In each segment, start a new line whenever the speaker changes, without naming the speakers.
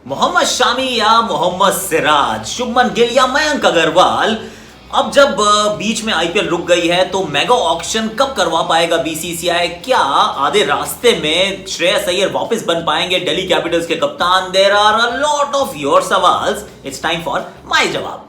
मोहम्मद शामी या मोहम्मद सिराज, शुभमन गिल या मयंक अग्रवाल। अब जब बीच में आईपीएल रुक गई है तो मेगा ऑक्शन कब करवा पाएगा बीसीसीआई? क्या आधे रास्ते में श्रेयस अय्यर वापस बन पाएंगे दिल्ली कैपिटल्स के कप्तान? There are a lot of your सवाल्स, इट्स टाइम फॉर माय जवाब।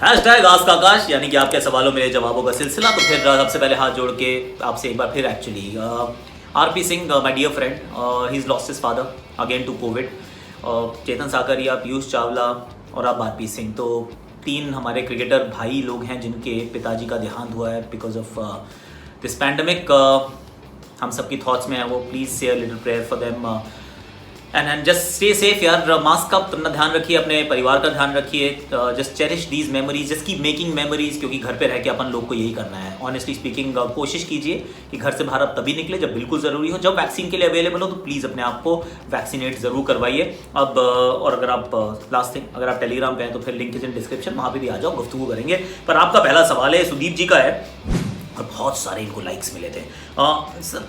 हैशटैग आस्क आकाश, यानी कि आपके सवालों में जवाबों का सिलसिला। तो फिर सबसे पहले हाथ जोड़ के आपसे एक बार फिर actually RP Singh, my dear friend, he is lost his father again to COVID. Chetan Sakariya, Piyush Chawla और अब आरपी सिंह, तो तीन हमारे क्रिकेटर भाई लोग हैं जिनके पिताजी का देहांत हुआ है बिकॉज ऑफ दिस पैंडमिक। हम सबकी थॉट्स में है वो। प्लीज़ से a little prayer for them and just stay safe यार। मास्क का अपना ध्यान रखिए, अपने परिवार का ध्यान रखिए। Just cherish these memories, just keep making memories, क्योंकि घर पे रह के अपन लोग को यही करना है। ऑनेस्टली स्पीकिंग, कोशिश कीजिए कि घर से बाहर आप तभी निकले जब बिल्कुल ज़रूरी हो। जब वैक्सीन के लिए अवेलेबल हो तो प्लीज़ अपने आप को वैक्सीनेट ज़रूर करवाइए। अब और अगर आप लास्ट थिंग, अगर आप टेलीग्राम पे हैं तो फिर लिंक इज इन डिस्क्रिप्शन, वहाँ पर भी आ जाओ, गुफ्तगू करेंगे। पर आपका पहला सवाल है, सुदीप जी का है और बहुत सारे इनको लाइक्स मिले थे।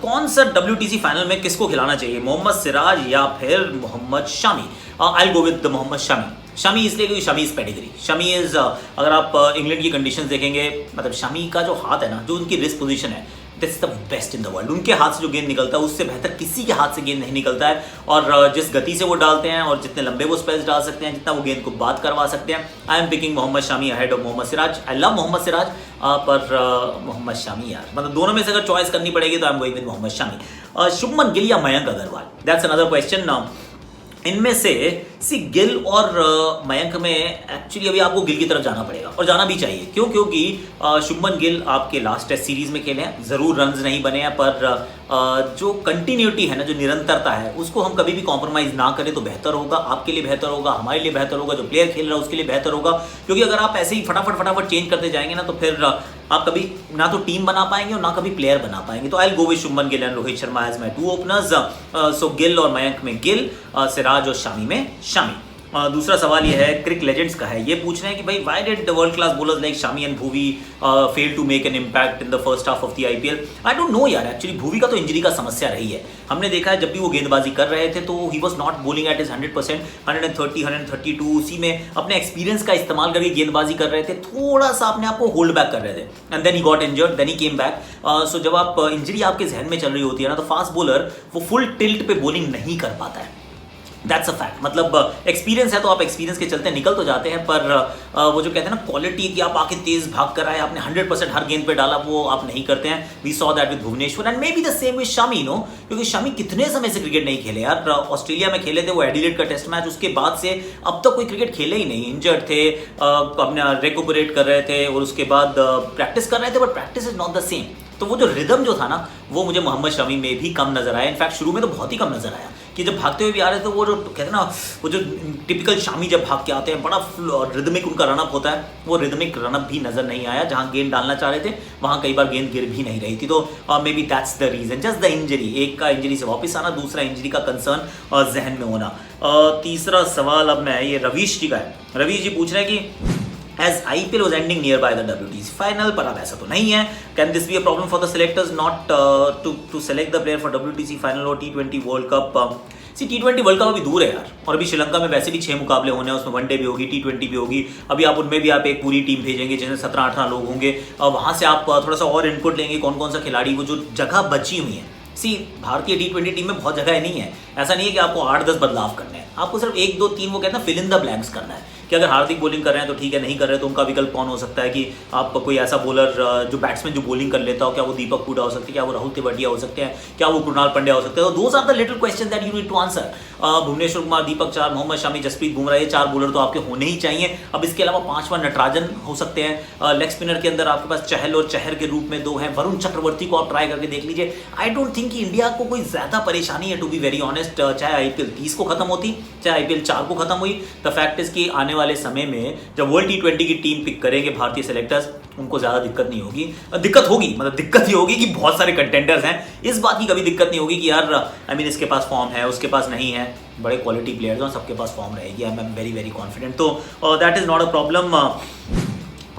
कौन सा WTC फाइनल में किसको खिलाना चाहिए, मोहम्मद सिराज या फिर मोहम्मद शामी? आई गो विद मोहम्मद शामी। शामी इसलिए क्योंकि Shami is pedigree. Shami is, अगर आप इंग्लैंड की कंडीशंस देखेंगे, मतलब शामी का जो हाथ है ना, जो उनकी रिस्ट पोजीशन है, this the best in the world. उनके हाथ से जो गेंद निकलता है उससे बेहतर किसी के हाथ से गेंद नहीं निकलता है। और जिस गति से वो डालते हैं और जितने लंबे वो स्पेल्स डाल सकते हैं, जितना वो गेंद को बात करवा सकते हैं, I am picking Mohammed Shami ahead of Mohammed Siraj. I love Mohammed Siraj, पर मोहम्मद शामी यार, मतलब दोनों में से अगर चॉइस करनी पड़ेगी तो I am going with Mohammed Shami. Shubman Gill या Mayank Agarwal, that's another question. इनमें से गिल और मयंक में एक्चुअली अभी आपको गिल की तरफ जाना पड़ेगा और जाना भी चाहिए। क्यों? क्योंकि शुभमन गिल आपके लास्ट टेस्ट सीरीज में खेले हैं, ज़रूर रन्स नहीं बने हैं, पर जो कंटिन्यूटी है ना, जो निरंतरता है, उसको हम कभी भी कॉम्प्रोमाइज़ ना करें तो बेहतर होगा। आपके लिए बेहतर होगा, हमारे लिए बेहतर होगा, जो प्लेयर खेल रहा है उसके लिए बेहतर होगा। क्योंकि अगर आप ऐसे ही फटाफट चेंज करते जाएंगे ना तो फिर आप कभी ना तो टीम बना पाएंगे और ना कभी प्लेयर बना पाएंगे। तो I will go with Shubman Gill and Rohit Sharma as my two openers. So Gill और मयंक में गिल, सिराज और शामी में शामी। दूसरा सवाल ये है, क्रिक लेजेंड्स का है। ये पूछ रहे हैं कि भाई why did the world class bowlers like Shami and Bhuvi fail to make an impact in the first half of the IPL? I don't know यार। एक्चुअली भुवी का तो इंजरी का समस्या रही है। हमने देखा है जब भी वो गेंदबाजी कर रहे थे तो he was not bowling at his 100%, 130, 132, उसी में अपने एक्सपीरियंस का इस्तेमाल करके गेंदबाजी कर रहे थे। थोड़ा सा अपने आप को होल्ड बैक कर रहे थे and then he got injured, then he came back. So जब आप इंजरी आपके जहन में चल रही होती है ना, तो फास्ट बॉलर वो फुल टिल्ट पे बॉलिंग नहीं कर पाता है। That's a fact. मतलब एक्सपीरियंस है तो आप एक्सपीरियंस के चलते निकल तो जाते हैं, पर वो जो कहते हैं ना क्वालिटी कि आप आके तेज भाग कर आए, आपने 100% हर गेंद पे डाला, वो आप नहीं करते हैं। We saw that with Bhuvneshwar and maybe the same with Shami, no, क्योंकि शामी कितने समय से क्रिकेट नहीं खेले यार। ऑस्ट्रेलिया में खेले थे वो एडिलेड का टेस्ट मैच, उसके बाद से अब तक कोई क्रिकेट खेले ही नहीं। इंजर्ड थे, अपने रेकुपरेट कर रहे थे और उसके बाद प्रैक्टिस कर रहे थे, but practice is not the same. तो वो जो रिदम जो था ना, वो मुझे मोहम्मद शमी में भी कम नजर आया। इनफैक्ट शुरू में तो बहुत ही कम नजर आया कि जब भागते हुए भी आ रहे थे, वो जो कहते हैं ना, वो जो टिपिकल शामी जब भाग के आते हैं, बड़ा रिदमिक उनका रनअप होता है, वो रिदमिक रनअप भी नजर नहीं आया। जहां गेंद डालना चाह रहे थे वहां कई बार गेंद गिर भी नहीं रही थी। तो maybe that's the reason, just the injury. एक का इंजरी से वापस आना, दूसरा इंजरी का कंसर्न जहन में होना। तीसरा सवाल अब मैं, ये रवीश जी का है। रवीश जी पूछ रहे हैं कि as IPL was ending nearby the WTC final, पर अब ऐसा तो नहीं है। Can this be a problem for the selectors not to select the player for WTC final or T20 World Cup? T20 world cup अभी दूर है यार, और अभी श्रीलंका में वैसे भी 6 मुकाबले होने हैं, उसमें वनडे भी होगी, T20 भी होगी। अभी आप उनमें भी आप एक पूरी टीम भेजेंगे जिसमें 17-18 लोग होंगे। वहाँ से आप थोड़ा सा और इनपुट लेंगे, कौन कौन सा खिलाड़ी, वो जो जगह बची हुई है। भारतीय T20 टीम में बहुत जगह नहीं है। ऐसा नहीं है कि आपको 8-10 बदलाव करने हैं, आपको सिर्फ 1-2-3 वो कहते हैं फिल इन द ब्लैंक्स करना है कि अगर हार्दिक बॉलिंग कर रहे हैं तो ठीक है, नहीं कर रहे तो उनका विकल्प कौन हो सकता है कि आप कोई ऐसा बॉलर जो बैट्समैन जो बॉलिंग कर लेता हो, क्या वो दीपक हुडा हो सकते हैं, क्या वो राहुल तेवड़िया हो सकते हैं, क्या वो कृणाल पंड्या हो सकते हैं? तो those are the little question that you need to answer. Bhuvneshwar Kumar, Deepak Chahar, Mohammed Shami, Jasprit Bumrah, ये 4 बॉलर तो आपके होने ही चाहिए। अब इसके अलावा 5वां नटराजन हो सकते हैं। लेग स्पिनर के अंदर आपके पास चहल और चहर के रूप में 2 हैं। वरुण चक्रवर्ती को आप ट्राई करके देख लीजिए। आई डोंट थिंक कि इंडिया को कोई ज्यादा परेशानी है, टू बी वेरी ऑनेस्ट। चाहे IPL 30 को खत्म होती, चाहे IPL 4 को खत्म हुई, द फैक्ट इज कि आने वाले समय में जब वर्ल्ड T20 की टीम पिक करेंगे भारतीय सेलेक्टर्स, उनको ज्यादा दिक्कत नहीं होगी। दिक्कत होगी, मतलब दिक्कत ही होगी कि बहुत सारे कंटेंडर्स हैं। इस बात की कभी दिक्कत नहीं होगी कि यार आई मीन इसके पास फॉर्म है, उसके पास नहीं है। बड़े क्वालिटी प्लेयर्स हैं, सबके पास फॉर्म रहेगी। I am very very confident. तो that is not a problem.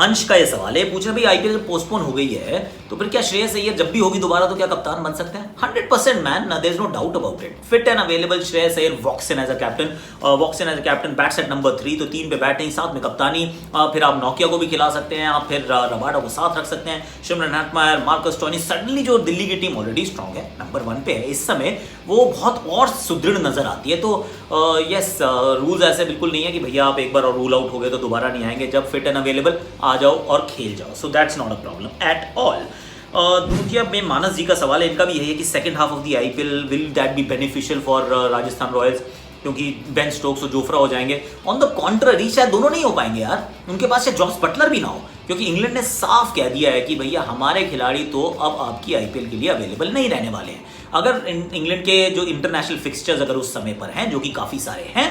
अंश का ये सवाल है, पूछ रहे भाई आईपीएल जब पोस्टपोन हो गई है तो फिर क्या श्रेयस अय्यर जब भी होगी दोबारा तो क्या कप्तान बन सकते हैं? 100% man, there is no doubt about it. Fit and available Shreyas Iyer walks in as a captain, bats at number 3, तो 3 पे बैटिंग, साथ में कप्तानी। फिर आप नोकिया को भी खिला सकते हैं, आप फिर रबाडा को साथ रख सकते हैं, सिमरन हेटमायर, मार्कस टोनी। सडनली जो दिल्ली की टीम ऑलरेडी स्ट्रांग है, नंबर 1 पे है इस समय, वो बहुत और सुदृढ़ नजर आती है। तो यस, रूल्स ऐसे बिल्कुल नहीं है कि भैया आप एक बार और रूल आउट हो गए तो दोबारा नहीं आएंगे। जब फिट एंड अवेलेबल आ जाओ और खेल जाओ, so that's not a problem at all. दूसरा में मानस जी का सवाल है, इनका भी यही है कि second half of the IPL will that be beneficial for Rajasthan Royals, क्योंकि बेन स्टोक्स और जोफ्रा हो जाएंगे। ऑन द कॉन्ट्ररी शायद दोनों नहीं हो पाएंगे यार, उनके पास शायद जॉस बटलर भी ना हो, क्योंकि इंग्लैंड ने साफ कह दिया है कि भैया हमारे खिलाड़ी तो अब आपकी आईपीएल के लिए अवेलेबल नहीं रहने वाले हैं। अगर इंग्लैंड के जो इंटरनेशनल फिक्सचर्स अगर उस समय पर हैं, जो कि काफ़ी सारे हैं,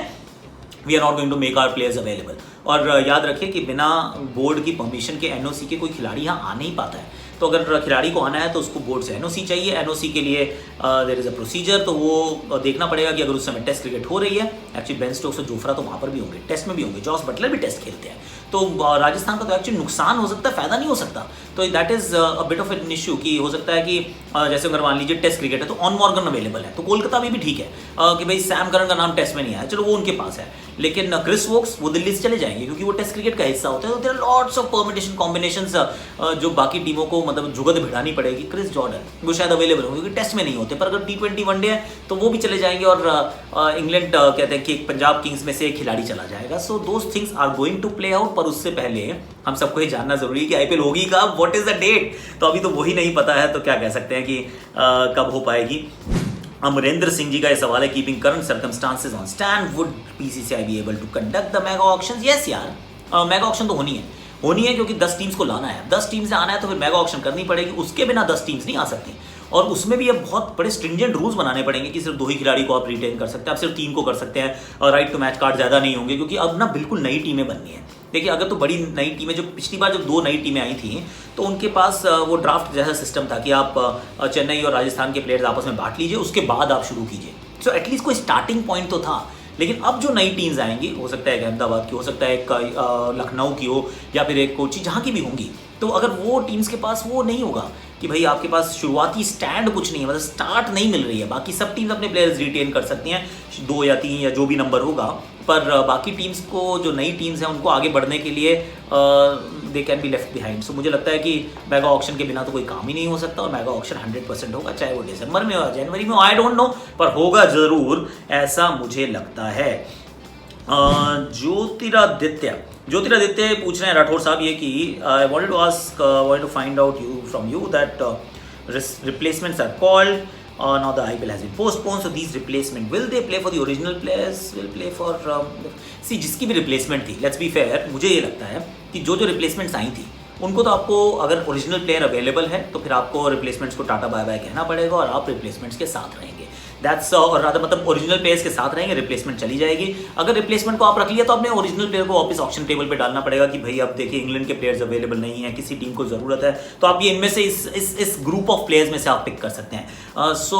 we are not going to make our players available. और याद रखिए कि बिना बोर्ड की परमिशन के एनओसी के कोई खिलाड़ी यहाँ आ नहीं पाता है। तो अगर खिलाड़ी को आना है तो उसको बोर्ड से एनओसी चाहिए, एनओसी के लिए देयर इज़ अ प्रोसीजर, तो वो देखना पड़ेगा कि अगर उस समय टेस्ट क्रिकेट हो रही है, एक्चुअली बेन स्टोक्स और जोफ्रा तो वहाँ पर भी होंगे, टेस्ट में भी होंगे, जॉस बटलर भी टेस्ट खेलते हैं, तो राजस्थान का तो एक्चुअली नुकसान हो सकता है, फायदा नहीं हो सकता। तो that is a bit of an issue कि हो सकता है कि जैसे अगर मान लीजिए टेस्ट क्रिकेट है तो ऑन मॉर्गन अवेलेबल है, तो कोलकाता में भी ठीक है कि भाई सैम करन का नाम टेस्ट में नहीं आया, चलो वो उनके पास है, लेकिन क्रिस वोक्स वो दिल्ली से चले जाएंगे क्योंकि वो टेस्ट क्रिकेट का हिस्सा होता है। तो there are lots of permutation combinations जो बाकी टीमों को मतलब जुगत भिड़ानी पड़ेगी। क्रिस जॉर्डन वो शायद अवेलेबल होंगे क्योंकि टेस्ट में नहीं होते, पर अगर T20 वनडे है तो वो भी चले जाएंगे और इंग्लैंड कहते हैं कि पंजाब किंग्स में से एक खिलाड़ी चला जाएगा। So those things are going to play out, पर उससे पहले हम सबको ये जानना जरूरी है कि आईपीएल होगी कब, व्हाट इज द डेट। तो अभी तो वही नहीं पता है, तो क्या कह सकते हैं कि कब हो पाएगी। अमरेंद्र सिंह जी का ये सवाल है, keeping current circumstances on stand would BCCI be able to conduct the mega auction? Yes यार, मेगा ऑक्शन तो होनी है क्योंकि 10 टीम्स को लाना है, 10 टीम से आना है तो फिर मेगा ऑक्शन करनी पड़ेगी, उसके बिना 10 टीम्स नहीं आ सकती। और उसमें भी अब बहुत बड़े स्ट्रिंजेंट रूल्स बनाने पड़ेंगे कि सिर्फ 2 ही खिलाड़ी को आप रिटेन कर सकते हैं, आप सिर्फ 3 को कर सकते हैं, और राइट टू मैच कार्ड ज़्यादा नहीं होंगे, क्योंकि अब ना बिल्कुल नई टीमें बननी है। देखिए अगर तो बड़ी नई टीमें, जो पिछली बार जब 2 नई टीमें आई थी तो उनके पास वो ड्राफ्ट जैसा सिस्टम था कि आप चेन्नई और राजस्थान के प्लेयर्स आपस में बांट लीजिए, उसके बाद आप शुरू कीजिए। सो एटलीस्ट कोई स्टार्टिंग पॉइंट तो था। लेकिन अब जो नई टीम्स आएंगी, हो सकता है एक अहमदाबाद की, हो सकता है एक लखनऊ की हो, या फिर एक कोची, जहाँ की भी होंगी, तो अगर वो टीम्स के पास वो नहीं होगा कि भाई आपके पास शुरुआती स्टैंड कुछ नहीं है, मतलब स्टार्ट नहीं मिल रही है, बाकी सब टीम्स अपने प्लेयर्स रिटेन कर सकती हैं 2 या 3 या जो भी नंबर होगा, पर बाकी टीम्स को, जो नई टीम्स हैं उनको आगे बढ़ने के लिए they can be left behind. So मुझे लगता है कि मेगा ऑक्शन के बिना तो कोई काम ही नहीं हो सकता, और मेगा ऑक्शन 100% होगा, चाहे वो दिसंबर में हो, जनवरी में हो, आई डोंट नो, पर होगा ज़रूर, ऐसा मुझे लगता है। ज्योतिरादित्य पूछ रहे हैं राठौर साहब ये कि I wanted to ask, wanted to find out from you that replacements are called. Now the IPL has been postponed, so these replacement, will they play for the original players? Will play for see, जिसकी भी replacement थी, let's be fair, मुझे ये लगता है कि जो replacements आई थी उनको तो आपको, अगर ओरिजिनल प्लेयर अवेलेबल है तो फिर आपको रिप्लेसमेंट्स को टाटा बाय बाय कहना पड़ेगा और आप रिप्लेसमेंट्स के साथ रहेंगे। दैट्स और रादर, मतलब ओरिजिनल प्लेयर्स के साथ रहेंगे, रिप्लेसमेंट चली जाएगी। अगर रिप्लेसमेंट को आप रख लिया तो अपने ओरिजिनल प्लेयर को वापस ऑक्शन टेबल पे डालना पड़ेगा कि भाई अब देखिए इंग्लैंड के प्लेयर्स अवेलेबल नहीं है, किसी टीम को ज़रूरत है, तो आप ये इनमें से इस ग्रुप ऑफ प्लेयर्स में से आप पिक कर सकते हैं। So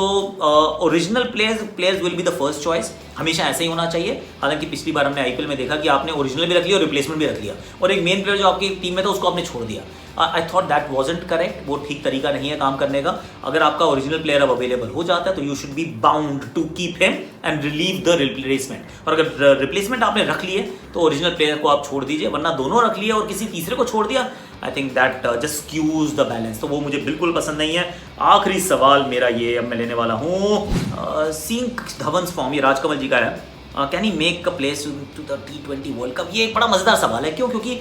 original players will be the first choice, हमेशा ऐसे ही होना चाहिए। हालांकि पिछली बार हमने आईपीएल में देखा कि आपने ओरिजिनल भी रख लिया और रिप्लेसमेंट भी रख लिया, और एक मेन प्लेयर जो आपकी टीम में था उसको आपने छोड़ दिया। I thought that wasn't correct, वो ठीक तरीका नहीं है काम करने का। अगर आपका ओरिजिनल प्लेयर अब अवेलेबल हो जाता है तो you should be bound to keep him and relieve the replacement, और अगर रिप्लेसमेंट आपने रख लिए तो ओरिजिनल प्लेयर को आप छोड़ दीजिए, वरना दोनों रख लिए और किसी तीसरे को छोड़ दिया, I think that just squeeze the balance, तो वो मुझे बिल्कुल पसंद नहीं है। आखिरी सवाल मेरा ये अब मैं लेने वाला हूँ, सीइंग धवन्स फॉर्म, ये राजकमल जी का है, can he make a place to the T20 world cup? ये एक बड़ा मजेदार सवाल है। क्यों? क्योंकि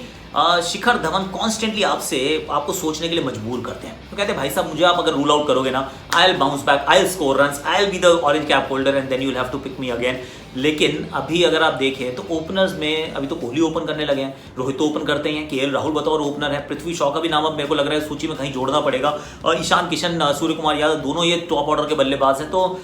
शिखर धवन कॉन्स्टेंटली आपको सोचने के लिए मजबूर करते हैं। तो कहते हैं भाई साहब मुझे आप अगर रूल आउट करोगे ना, I will bounce back, I will score runs, I will be the orange cap holder and then you will have to pick me again. लेकिन अभी अगर आप देखें तो ओपनर्स में अभी तो कोहली ओपन करने लगे हैं, रोहित तो ओपन करते हैं, KL राहुल बतौर ओपनर है, पृथ्वी शॉ का भी नाम अब मेरे को लग रहा है सूची में कहीं जोड़ना पड़ेगा, और ईशान किशन, सूर्य कुमार यादव, दोनों ये टॉप ऑर्डर के बल्लेबाज हैं, तो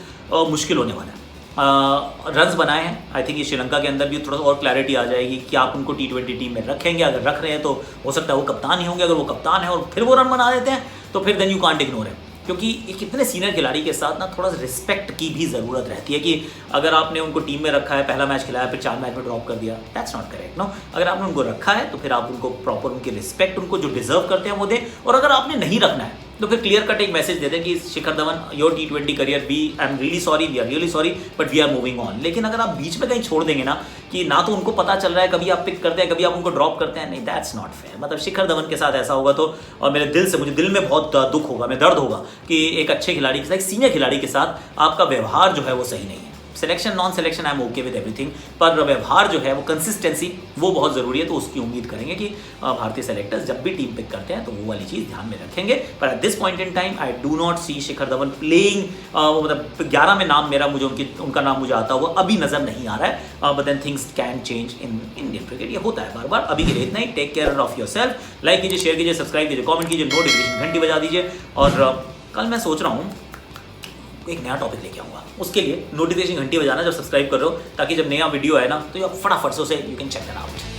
मुश्किल होने वाला है। रन्स बनाए हैं, आई थिंक ये श्रीलंका के अंदर भी थोड़ा सा और क्लैरिटी आ जाएगी कि आप उनको T20 टीम में रखेंगे। अगर रख रहे हैं तो हो सकता है वो कप्तान ही होंगे, अगर वो कप्तान है और फिर वो रन बना देते हैं तो फिर देन यू कांट इग्नोर है, क्योंकि एक इतने सीनियर खिलाड़ी के साथ ना थोड़ा रिस्पेक्ट की भी ज़रूरत रहती है कि अगर आपने उनको टीम में रखा है, पहला मैच खिलाया, फिर 4 मैच में ड्रॉप कर दिया, दैट्स नॉट करेक्ट नो। अगर आपने उनको रखा है तो फिर आप उनको प्रॉपर उनकी रिस्पेक्ट, उनको जो डिजर्व करते हैं वो दें, और अगर आपने नहीं रखना है तो फिर क्लियर कट एक मैसेज दे दें कि Shikhar Dhawan, your T20 career, I am really sorry, we are really sorry, but we are moving on. लेकिन अगर आप बीच में कहीं छोड़ देंगे ना कि ना तो उनको पता चल रहा है, कभी आप पिक करते हैं, कभी आप उनको ड्रॉप करते हैं, नहीं, दैट्स नॉट फेयर। मतलब शिखर धवन के साथ ऐसा होगा तो, और मेरे दिल से, मुझे दिल में बहुत दुख होगा, मैं दर्द होगा कि एक अच्छे खिलाड़ी के साथ, एक सीनियर खिलाड़ी के साथ आपका व्यवहार जो है वो सही नहीं है। Selection non selection I am okay with everything, पर व्यवहार जो है वो कंसिस्टेंसी वो बहुत ज़रूरी है। तो उसकी उम्मीद करेंगे कि भारतीय सेलेक्टर्स जब भी टीम पिक करते हैं तो वो वाली चीज़ ध्यान में रखेंगे। पर at this point in time I do not see Shikhar Dhawan playing, मतलब 11 में नाम मेरा, मुझे उनका नाम मुझे आता हुआ अभी नज़र नहीं आ रहा है। But then things can change in Indian cricket, ये होता है बार बार। अभी के लिए इतना ही, take care of yourself. Like कीजिए, शेयर कीजिए, सब्सक्राइब कीजिए, कॉमेंट कीजिए, नोटिफिकेशन घंटी बजा दीजिए। और कल मैं सोच रहा हूँ एक नया टॉपिक लेके आऊँगा, उसके लिए नोटिफिकेशन घंटी बजाना जब सब्सक्राइब कर रहे हो, ताकि जब नया वीडियो आए ना तो ये फटाफट से उसे you can check it out.